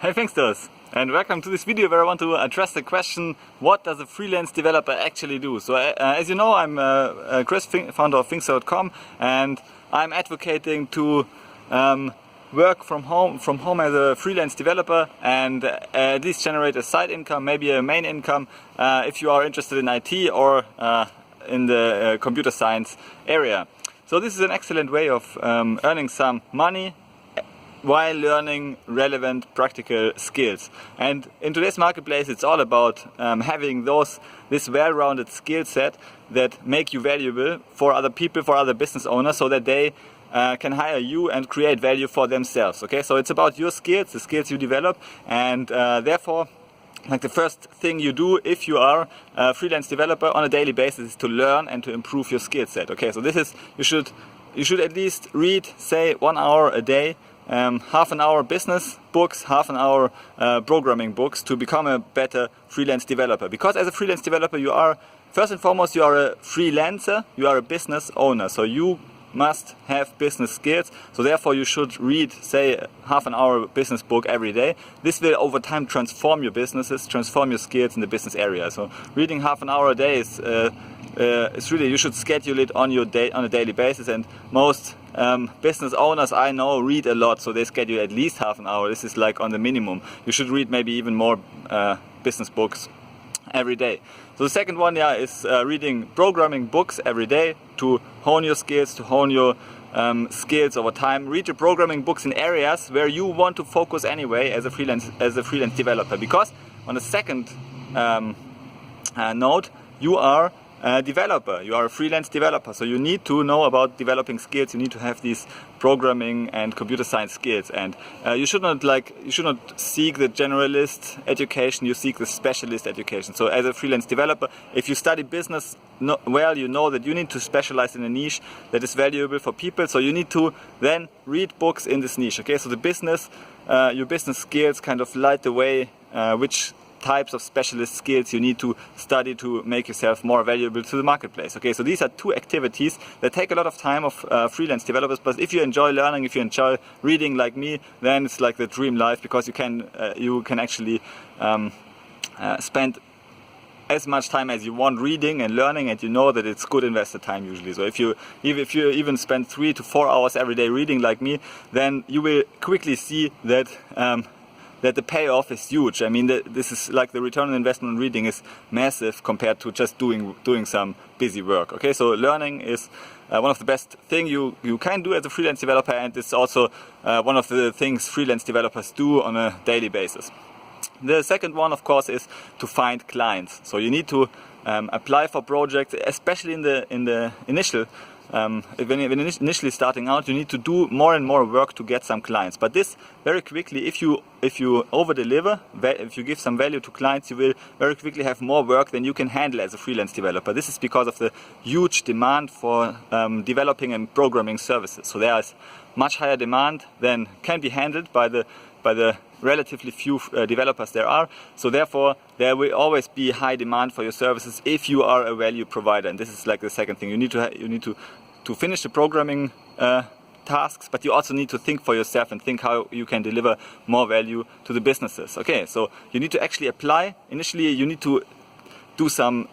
Hey Finxters, and welcome to this video where I want to address the question, what does a freelance developer actually do? So as you know, I'm Chris, founder of Finxter.com, and I'm advocating to work from home as a freelance developer and at least generate a side income, maybe a main income, if you are interested in IT or in the computer science area. So this is an excellent way of earning some money while learning relevant practical skills. And in today's marketplace, it's all about having this well-rounded skill set that make you valuable for other people, for other business owners, so that they can hire you and create value for themselves. Okay, so it's about your skills, the skills you develop, and therefore, like the first thing you do if you are a freelance developer on a daily basis is to learn and to improve your skill set. Okay, so this is you should at least read, say, 1 hour a day. Half an hour business books, half an hour programming books to become a better freelance developer. Because as a freelance developer, you are, first and foremost, you are a freelancer, you are a business owner. So you must have business skills. So therefore you should read, say, half an hour business book every day. This will over time transform your businesses, transform your skills in the business area. So reading half an hour a day is really, you should schedule it on a daily basis, and most business owners I know read a lot, so they schedule at least half an hour. This is like on the minimum. You should read maybe even more business books every day. So the second one, is reading programming books every day to hone your skills, to hone your skills over time. Read your programming books in areas where you want to focus anyway as a freelance developer, because on the second note, you are a developer, you are a freelance developer, so you need to know about developing skills. You need to have these programming and computer science skills, and you should not seek the generalist education, you seek the specialist education. So as a freelance developer, if you study business well, you know that you need to specialize in a niche that is valuable for people, so you need to then read books in this niche. Okay, so your business skills kind of light the way which types of specialist skills you need to study to make yourself more valuable to the marketplace. Okay, so these are two activities that take a lot of time of freelance developers, but if you enjoy learning, if you enjoy reading like me, then it's like the dream life, because you can actually spend as much time as you want reading and learning, and you know that it's good invested time usually. So if you even spend 3 to 4 hours every day reading like me, then you will quickly see that the payoff is huge. I mean, this is like the return on investment on reading is massive compared to just doing some busy work. Okay, so learning is one of the best things you can do as a freelance developer, and it's also one of the things freelance developers do on a daily basis. The second one, of course, is to find clients. So you need to apply for projects, especially in the initial. When you're initially starting out, you need to do more and more work to get some clients. But this very quickly, if you over-deliver, if you give some value to clients, you will very quickly have more work than you can handle as a freelance developer. This is because of the huge demand for developing and programming services. So there is much higher demand than can be handled by the relatively few developers there are. So therefore, there will always be high demand for your services if you are a value provider. And this is like the second thing. You need to finish the programming tasks, but you also need to think for yourself and think how you can deliver more value to the businesses. Okay, so you need to actually apply. Initially, you need to do some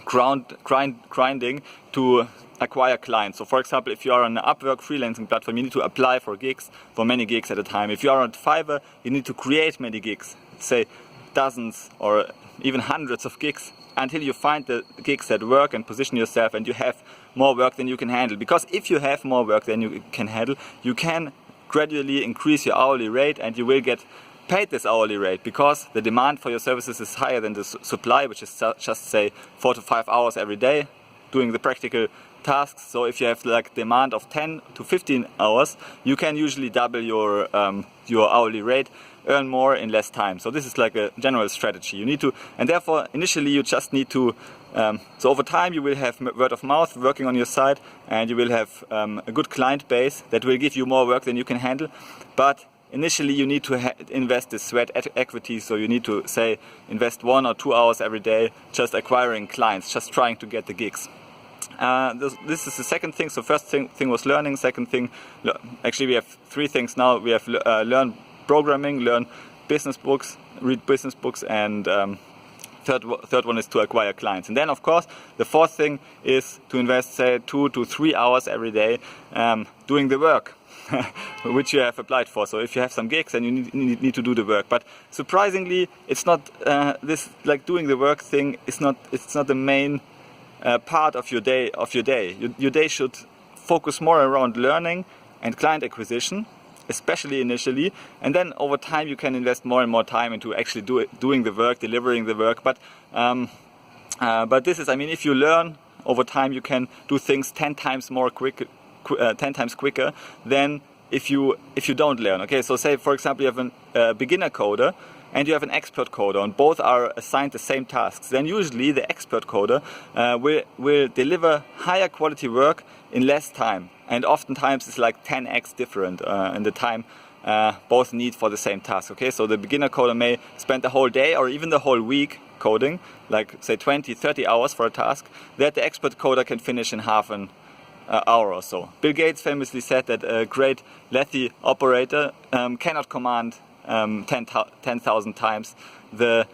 grinding to acquire clients. So for example, if you are on an Upwork freelancing platform, you need to apply for gigs, for many gigs at a time. If you are on Fiverr, you need to create many gigs, say dozens or even hundreds of gigs, until you find the gigs that work and position yourself, and you have more work than you can handle. Because if you have more work than you can handle, you can gradually increase your hourly rate, and you will get paid this hourly rate, because the demand for your services is higher than the supply, which is just say 4 to 5 hours every day doing the practical tasks. So if you have like demand of 10 to 15 hours, you can usually double your hourly rate, earn more in less time. So this is like a general strategy. You need to, and therefore initially you just need to, so over time you will have word of mouth working on your side, and you will have a good client base that will give you more work than you can handle. But initially you need to invest the sweat equity, so you need to say invest 1 or 2 hours every day just acquiring clients, just trying to get the gigs. This is the second thing. So first thing was learning. Second thing, actually we have 3 things now. We have learn programming, learn business books, read business books, and third one is to acquire clients. And then, of course, the fourth thing is to invest, say, 2 to 3 hours every day doing the work which you have applied for. So if you have some gigs, then you need to do the work. But surprisingly, it's not this like doing the work thing. It's not the main part of your day. Your day should focus more around learning and client acquisition, especially initially, and then over time you can invest more and more time into actually doing the work, delivering the work. But this is, I mean, if you learn over time, you can do things 10 times quicker than if you don't learn. Okay, so say for example you have a beginner coder and you have an expert coder, and both are assigned the same tasks. Then usually the expert coder will deliver higher quality work in less time, and oftentimes it's like 10x different in the time both need for the same task. Okay, so the beginner coder may spend the whole day or even the whole week coding, like say 20-30 hours for a task that the expert coder can finish in half an hour or so. Bill Gates famously said that a great Lethe operator cannot command 10,000 times the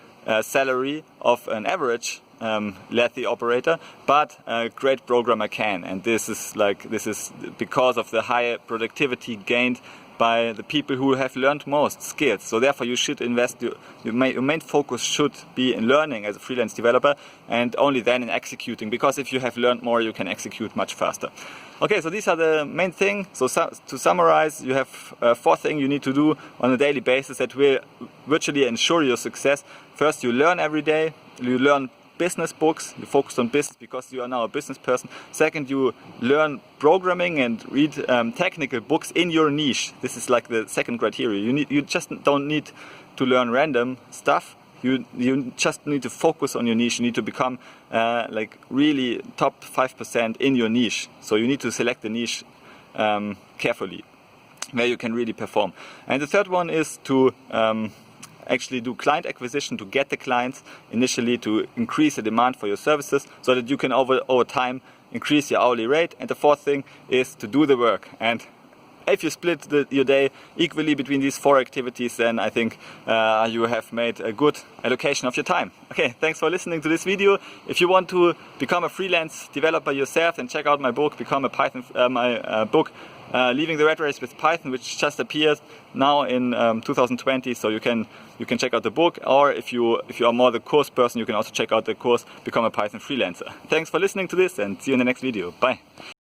salary of an average Lethe operator, but a great programmer can. And this is because of the high productivity gained by the people who have learned most skills. So therefore you should invest, your main focus should be in learning as a freelance developer, and only then in executing, because if you have learned more, you can execute much faster. Okay, so these are the main things. So to summarize, you have fourth thing you need to do on a daily basis that will virtually ensure your success. First, you learn every day. You learn business books, you focus on business because you are now a business person. Second, you learn programming and read technical books in your niche. This is like the second criteria. You just don't need to learn random stuff. You just need to focus on your niche. You need to become like really top 5% in your niche. So you need to select the niche carefully where you can really perform. And the third one is to actually do client acquisition, to get the clients initially, to increase the demand for your services so that you can over time increase your hourly rate. And the fourth thing is to do the work. And if you split your day equally between these four activities, then I think you have made a good allocation of your time. Okay, thanks for listening to this video. If you want to become a freelance developer yourself, then check out my book, Become a Python, my book, Leaving the Rat Race with Python, which just appeared now in 2020. So you can check out the book, or if you are more the course person, you can also check out the course Become a Python Freelancer. Thanks for listening to this, and see you in the next video. Bye.